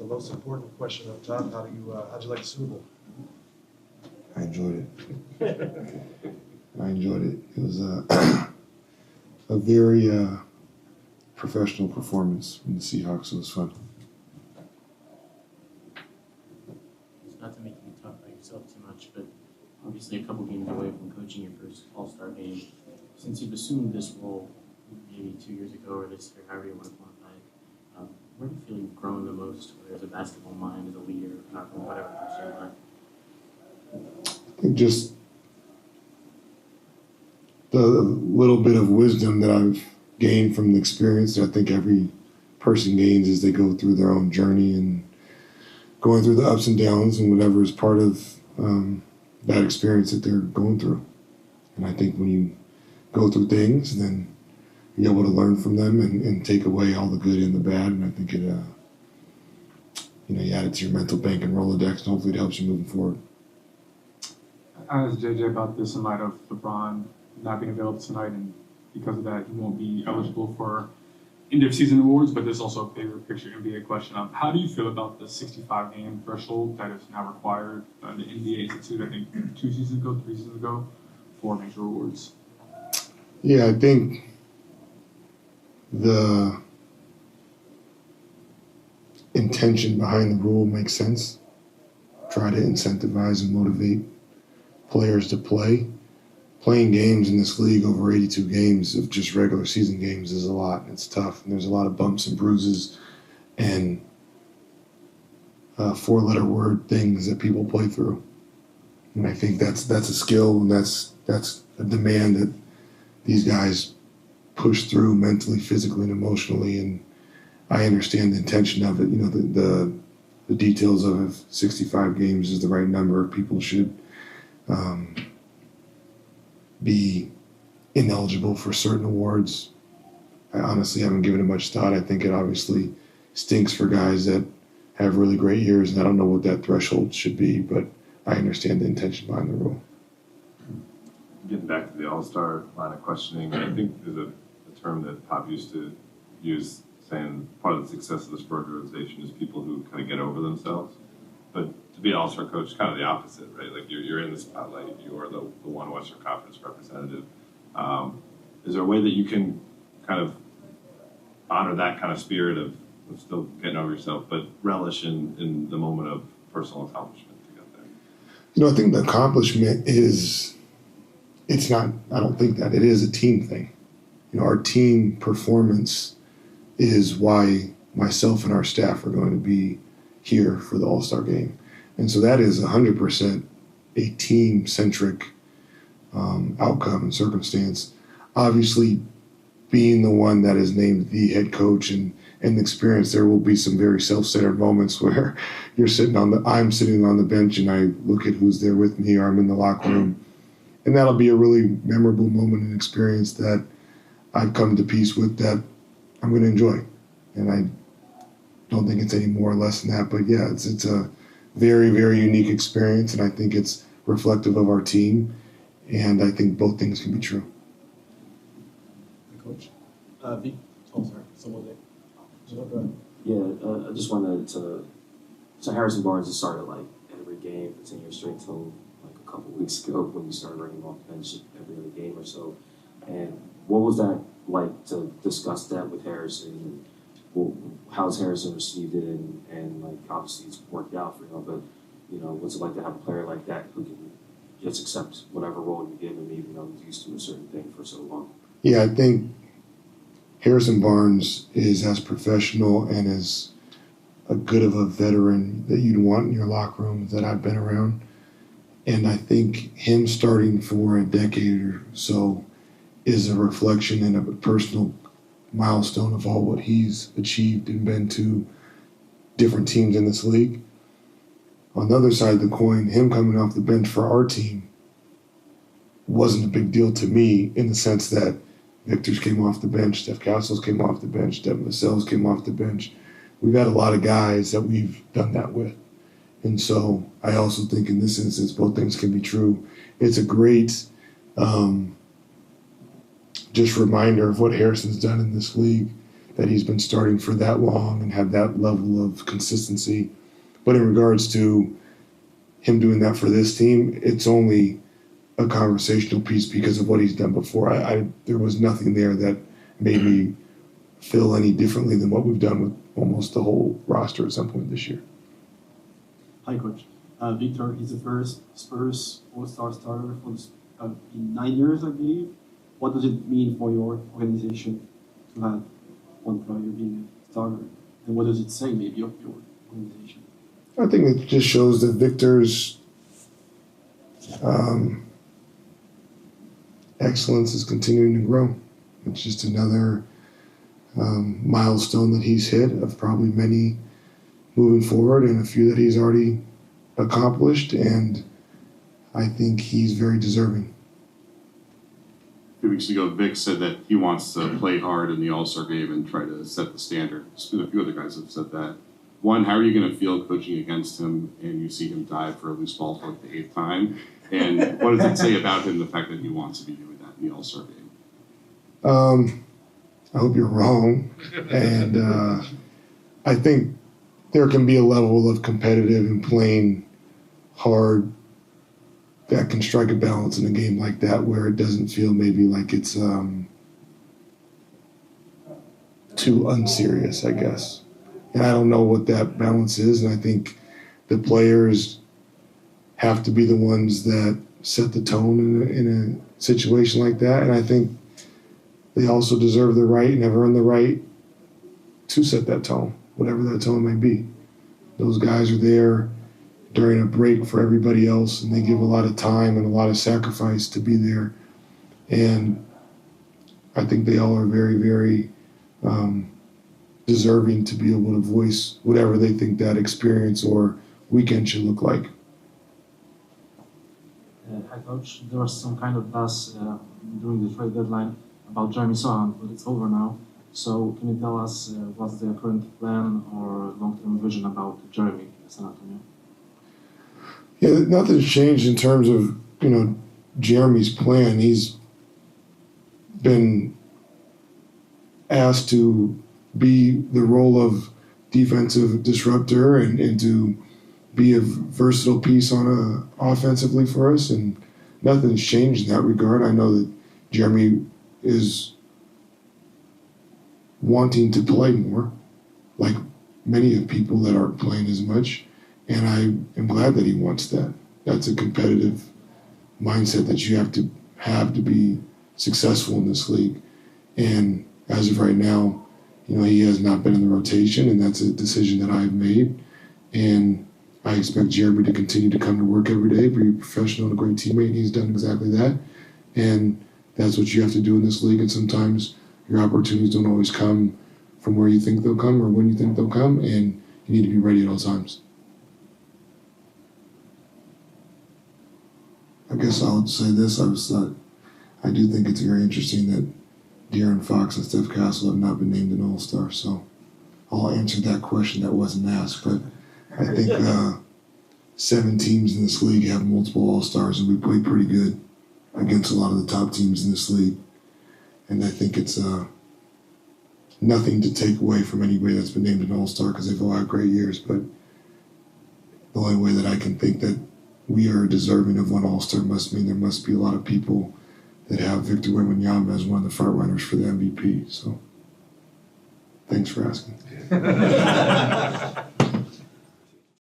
most important question up top. How'd you like the Super Bowl? I enjoyed it. I enjoyed it. It was a very professional performance from the Seahawks. It was fun. It's not to make you talk about yourself too much, but obviously a couple games away from coaching your first All-Star game. Since you've assumed this role maybe 2 years ago or this year, however you want to quantify it, where do you feel you've grown the most, whether as a basketball mind, as a leader, from whatever comes to your mind? I think just the little bit of wisdom that I've gained from the experience that I think every person gains as they go through their own journey and going through the ups and downs and whatever is part of that experience that they're going through. And I think when you go through things, then you're able to learn from them and take away all the good and the bad. And I think it, you add it to your mental bank and Rolodex, and hopefully it helps you moving forward. I asked JJ about this in light of LeBron not being available tonight, and because of that, he won't be eligible for end-of-season awards, but there's also a bigger picture NBA question. How do you feel about the 65-game threshold that is now required the NBA Institute, I think 3 seasons ago, for major awards? Yeah, I think the intention behind the rule makes sense. Try to incentivize and motivate players to play. Playing games in this league over 82 games of just regular season games is a lot, and it's tough, and there's a lot of bumps and bruises and four-letter word things that people play through. And I think that's a skill, and that's a demand that these guys push through mentally, physically, and emotionally. And I understand the intention of it. The details of if 65 games is the right number. People should be ineligible for certain awards. I honestly haven't given it much thought. I think it obviously stinks for guys that have really great years, and I don't know what that threshold should be, but I understand the intention behind the rule. Getting back to the All-Star line of questioning, I think there's a term that Pop used to use, saying part of the success of the Spurs organization is people who kind of get over themselves. But to be an All-Star coach is kind of the opposite, right? Like you're in the spotlight, you are the one Western Conference representative. Is there a way that you can kind of honor that kind of spirit of still getting over yourself, but relish in the moment of personal accomplishment to get there? I think the accomplishment it's not, I don't think that. It is a team thing. Our team performance is why myself and our staff are going to be here for the All-Star game. And so that is 100% a team-centric outcome and circumstance. Obviously, being the one that is named the head coach and the experience, there will be some very self-centered moments where I'm sitting on the bench and I look at who's there with me, or I'm in the locker room. And that'll be a really memorable moment and experience that I've come to peace with, that I'm going to enjoy. And I don't think it's any more or less than that. But yeah, it's a very, very unique experience, and I think it's reflective of our team. And I think both things can be true. Coach. V. Oh, sorry. Someone there. Go ahead. Yeah, I just wanted to. So Harrison Barnes has started like every game for 10 years straight till like a couple weeks ago when you started running him off the bench every other game or so. And what was that like to discuss that with Harrison? How's Harrison received it? And like obviously it's worked out for him, but what's it like to have a player like that who can just accept whatever role you give him, even though he's used to a certain thing for so long? Yeah, I think Harrison Barnes is as professional and as a good of a veteran that you'd want in your locker room that I've been around. And I think him starting for a decade or so is a reflection and a personal milestone of all what he's achieved and been to different teams in this league. On the other side of the coin, him coming off the bench for our team wasn't a big deal to me, in the sense that Victor's came off the bench, Steph Castles came off the bench, Devin Vassell's came off the bench. We've had a lot of guys that we've done that with. And so I also think in this instance, both things can be true. It's a great just reminder of what Harrison's done in this league that he's been starting for that long and have that level of consistency. But in regards to him doing that for this team, it's only a conversational piece because of what he's done before. There was nothing there that made me feel any differently than what we've done with almost the whole roster at some point this year. Hi, Coach. Victor is the first Spurs All-Star starter for in 9 years, I believe. What does it mean for your organization to have one player being a starter? And what does it say, maybe, of your organization? I think it just shows that Victor's excellence is continuing to grow. It's just another milestone that he's hit of probably many moving forward, and a few that he's already accomplished, and I think he's very deserving. A few weeks ago, Vic said that he wants to play hard in the All-Star game and try to set the standard. A few other guys have said that. One, how are you going to feel coaching against him and you see him dive for a loose ball for like the 8th time? And what does it say about him, the fact that he wants to be doing that in the All-Star game? I hope you're wrong. And I think there can be a level of competitive and playing hard that can strike a balance in a game like that where it doesn't feel maybe like it's too unserious, I guess. And I don't know what that balance is, and I think the players have to be the ones that set the tone in a situation like that, and I think they also deserve the right and have earned the right to set that tone, whatever that tone may be. Those guys are there during a break for everybody else, and they give a lot of time and a lot of sacrifice to be there. And I think they all are very, very deserving to be able to voice whatever they think that experience or weekend should look like. Hi, Coach. There was some kind of buzz during the trade deadline about Jeremy Sohan, but it's over now. So can you tell us what's the current plan or long-term vision about Jeremy in San Antonio? Yeah, nothing's changed in terms of, Jeremy's plan. He's been asked to be the role of defensive disruptor and to be a versatile piece on offensively for us, and nothing's changed in that regard. I know that Jeremy is wanting to play more, like many of people that aren't playing as much, and I am glad that he wants that. That's a competitive mindset that you have to be successful in this league. And as of right now, he has not been in the rotation, and that's a decision that I've made. And I expect Jeremy to continue to come to work every day, be a professional and a great teammate, and he's done exactly that. And that's what you have to do in this league, and sometimes your opportunities don't always come from where you think they'll come or when you think they'll come, and you need to be ready at all times. I guess I'll say this. I do think it's very interesting that De'Aaron Fox and Steph Castle have not been named an All-Star, so I'll answer that question that wasn't asked. But I think 7 teams in this league have multiple All-Stars, and we played pretty good against a lot of the top teams in this league. And I think it's nothing to take away from anybody that's been named an All-Star because they've all had great years. But the only way that I can think that we are deserving of one All-Star must mean there must be a lot of people that have Victor Wembanyama as one of the front runners for the MVP. So thanks for asking.